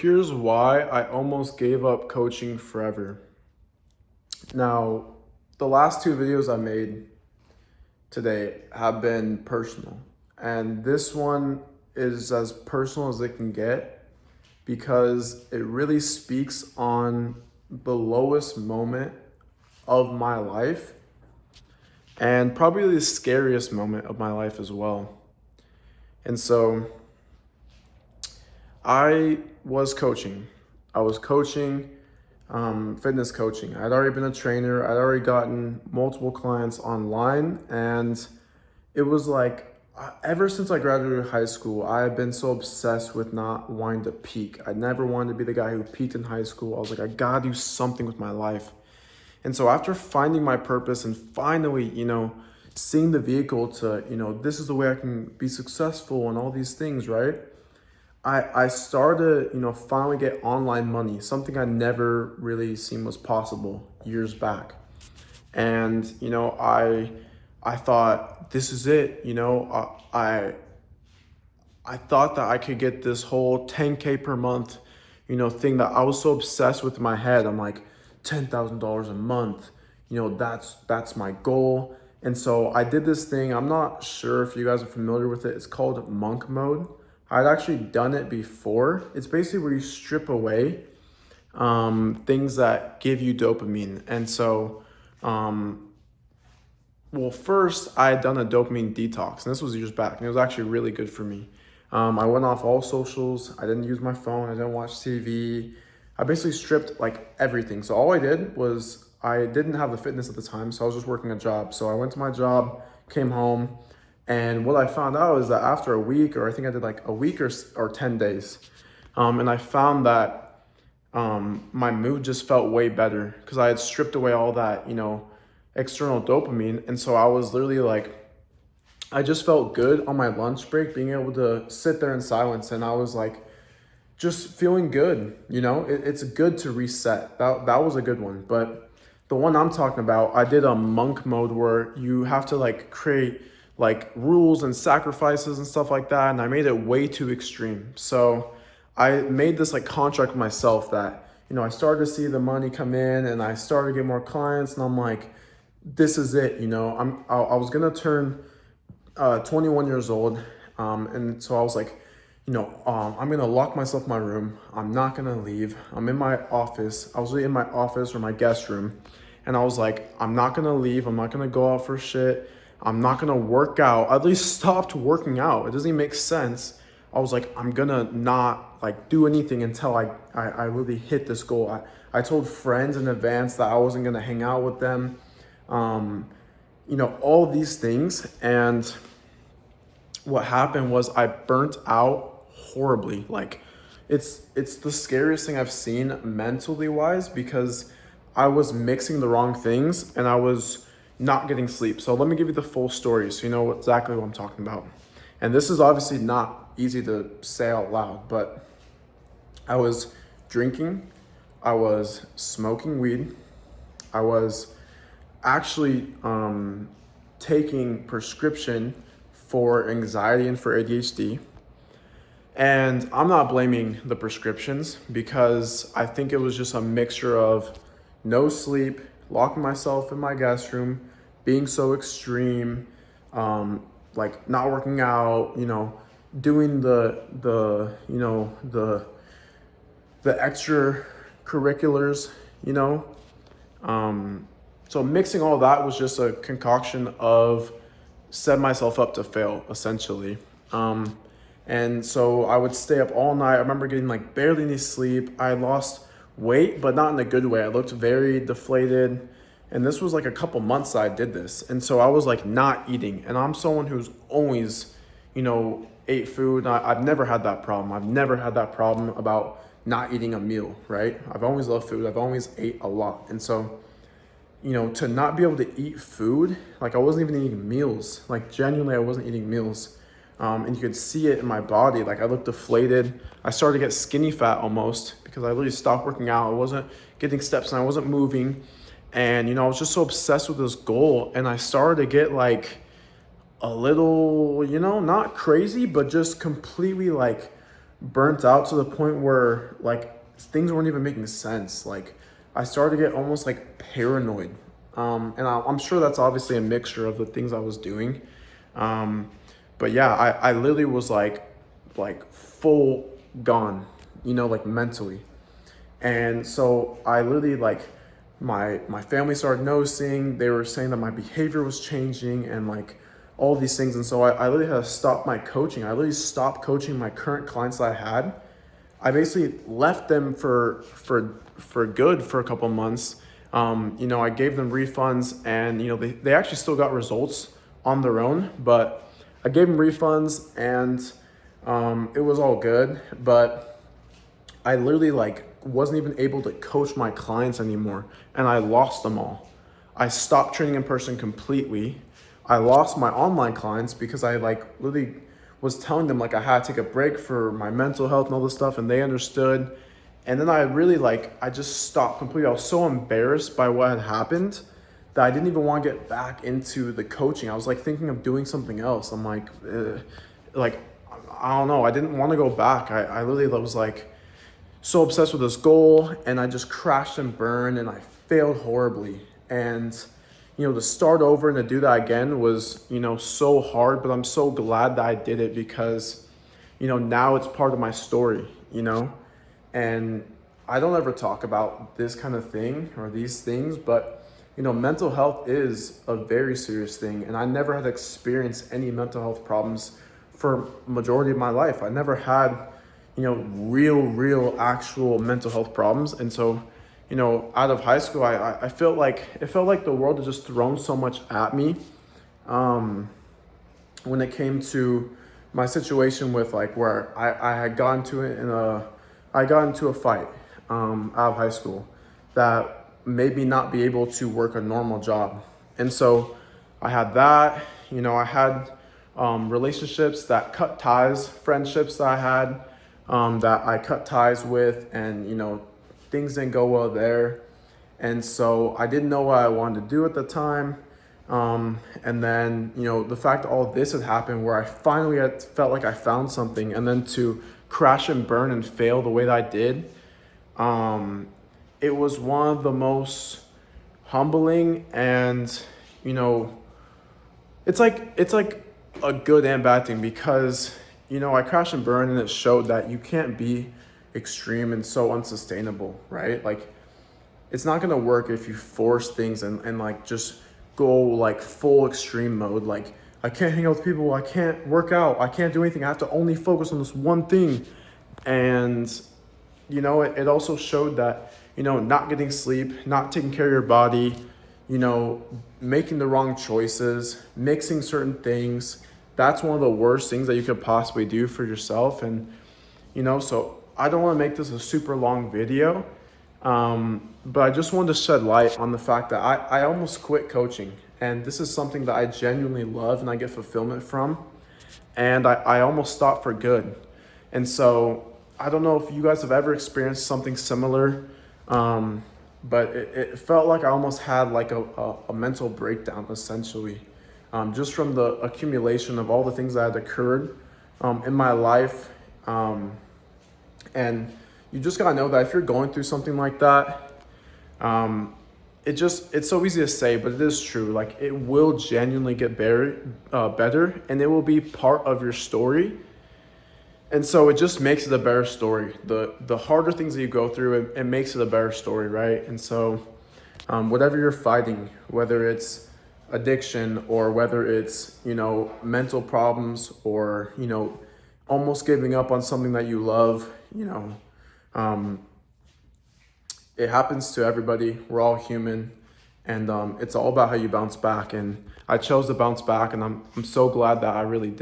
Here's why I almost gave up coaching forever. Now, the last two videos I made today have been personal, and this one is as personal as it can get because it really speaks on the lowest moment of my life and probably the scariest moment of my life as well. And so I was coaching. I was coaching, fitness coaching. I'd already been a trainer. I'd already gotten multiple clients online. And it was like, ever since I graduated high school, I have been so obsessed with not wanting to peak. I never wanted to be the guy who peaked in high school. I was like, I gotta do something with my life. And so after finding my purpose and finally, seeing the vehicle to, this is the way I can be successful and all these things, right? I started, finally get online money, something I never really seen was possible years back. And, I thought this is it, I thought that I could get this whole 10K per month, thing that I was so obsessed with in my head. I'm like, $10,000 a month, that's my goal. And so I did this thing. I'm not sure if you guys are familiar with it. It's called monk mode. I'd actually done it before. It's basically where you strip away things that give you dopamine. And so, first I had done a dopamine detox, and this was years back, and it was actually really good for me. I went off all socials. I didn't use my phone. I didn't watch TV. I basically stripped like everything. So all I did was I didn't have the fitness at the time, so I was just working a job. So I went to my job, came home, and what I found out is that after a week, or I think I did like a week or 10 days, and I found that my mood just felt way better because I had stripped away all that, external dopamine. And so I was literally like, I just felt good on my lunch break, being able to sit there in silence. And I was like, just feeling good, it's good to reset. That was a good one. But the one I'm talking about, I did a monk mode where you have to like create like rules and sacrifices and stuff like that. And I made it way too extreme. So I made this like contract with myself that, I started to see the money come in and I started to get more clients, and I'm like, this is it. I was going to turn 21 years old. And so I was like, I'm going to lock myself in my room. I'm not going to leave. I'm in my office. I was in my office or my guest room. And I was like, I'm not going to leave. I'm not going to go out for shit. I'm not going to work out. I at least stopped working out. It doesn't even make sense. I was like, I'm going to not like do anything until I really hit this goal. I told friends in advance that I wasn't going to hang out with them. All these things. And what happened was I burnt out horribly. Like it's the scariest thing I've seen mentally wise, because I was mixing the wrong things and I was not getting sleep. So let me give you the full story so you know exactly what I'm talking about. And this is obviously not easy to say out loud, but I was drinking, I was smoking weed, I was actually taking prescription for anxiety and for ADHD. And I'm not blaming the prescriptions because I think it was just a mixture of no sleep, locking myself in my guest room, being so extreme, like not working out, doing the extracurriculars, so mixing all that was just a concoction of set myself up to fail, essentially. And so I would stay up all night. I remember getting like barely any sleep. I lost weight, but not in a good way. I looked very deflated. And this was like a couple months I did this. And so I was like not eating. And I'm someone who's always, ate food. I've never had that problem. I've never had that problem about not eating a meal, right? I've always loved food. I've always ate a lot. And so, to not be able to eat food, like I wasn't even eating meals. Like genuinely, I wasn't eating meals. And you could see it in my body. Like I looked deflated. I started to get skinny fat almost because I literally stopped working out. I wasn't getting steps and I wasn't moving. And, I was just so obsessed with this goal. And I started to get like a little, not crazy, but just completely like burnt out to the point where like things weren't even making sense. Like I started to get almost like paranoid. And I'm sure that's obviously a mixture of the things I was doing. Um, but yeah, I literally was like full gone, like mentally. And so I literally like my family started noticing. They were saying that my behavior was changing and like all these things. And so I literally had to stop my coaching. I literally stopped coaching my current clients that I had. I basically left them for good for a couple months. I gave them refunds, and they actually still got results on their own, but I gave them refunds, and it was all good. But I literally like wasn't even able to coach my clients anymore, and I lost them all. I stopped training in person completely. I lost my online clients because I like literally was telling them like I had to take a break for my mental health and all this stuff, and they understood. And then I really like I just stopped completely. I was so embarrassed by what had happened that I didn't even want to get back into the coaching. I was like thinking of doing something else. I'm like, like I don't know. I didn't want to go back. I literally was like so obsessed with this goal, and I just crashed and burned, and I failed horribly. And to start over and to do that again was so hard, but I'm so glad that I did it because now it's part of my story. And I don't ever talk about this kind of thing or these things, but mental health is a very serious thing, and I never had experienced any mental health problems for majority of my life. I never had real actual mental health problems. And so out of high school, I felt like it felt like the world had just thrown so much at me when it came to my situation with like where I had gotten to it I got into a fight out of high school that made me not be able to work a normal job. And so I had that, I had relationships that cut ties, friendships that I had that I cut ties with, and things didn't go well there. And so I didn't know what I wanted to do at the time. And then, the fact that all this had happened where I finally had felt like I found something, and then to crash and burn and fail the way that I did, it was one of the most humbling and, it's like a good and bad thing because, I crashed and burned, and it showed that you can't be extreme and so unsustainable, right? Like, it's not gonna work if you force things and like just go like full extreme mode. Like, I can't hang out with people, I can't work out, I can't do anything, I have to only focus on this one thing. And it also showed that not getting sleep, not taking care of your body, making the wrong choices, mixing certain things, that's one of the worst things that you could possibly do for yourself. And so I don't want to make this a super long video, but I just wanted to shed light on the fact that I almost quit coaching, and this is something that I genuinely love and I get fulfillment from, and I almost stopped for good. And so I don't know if you guys have ever experienced something similar, but it felt like I almost had like a mental breakdown essentially, just from the accumulation of all the things that had occurred in my life. And you just gotta know that if you're going through something like that, it's so easy to say, but it is true. Like, it will genuinely get better, and it will be part of your story. And so it just makes it a better story. The harder things that you go through, it makes it a better story, right? And so whatever you're fighting, whether it's addiction or whether it's, mental problems or, almost giving up on something that you love, it happens to everybody. We're all human, and it's all about how you bounce back. And I chose to bounce back, and I'm so glad that I really did.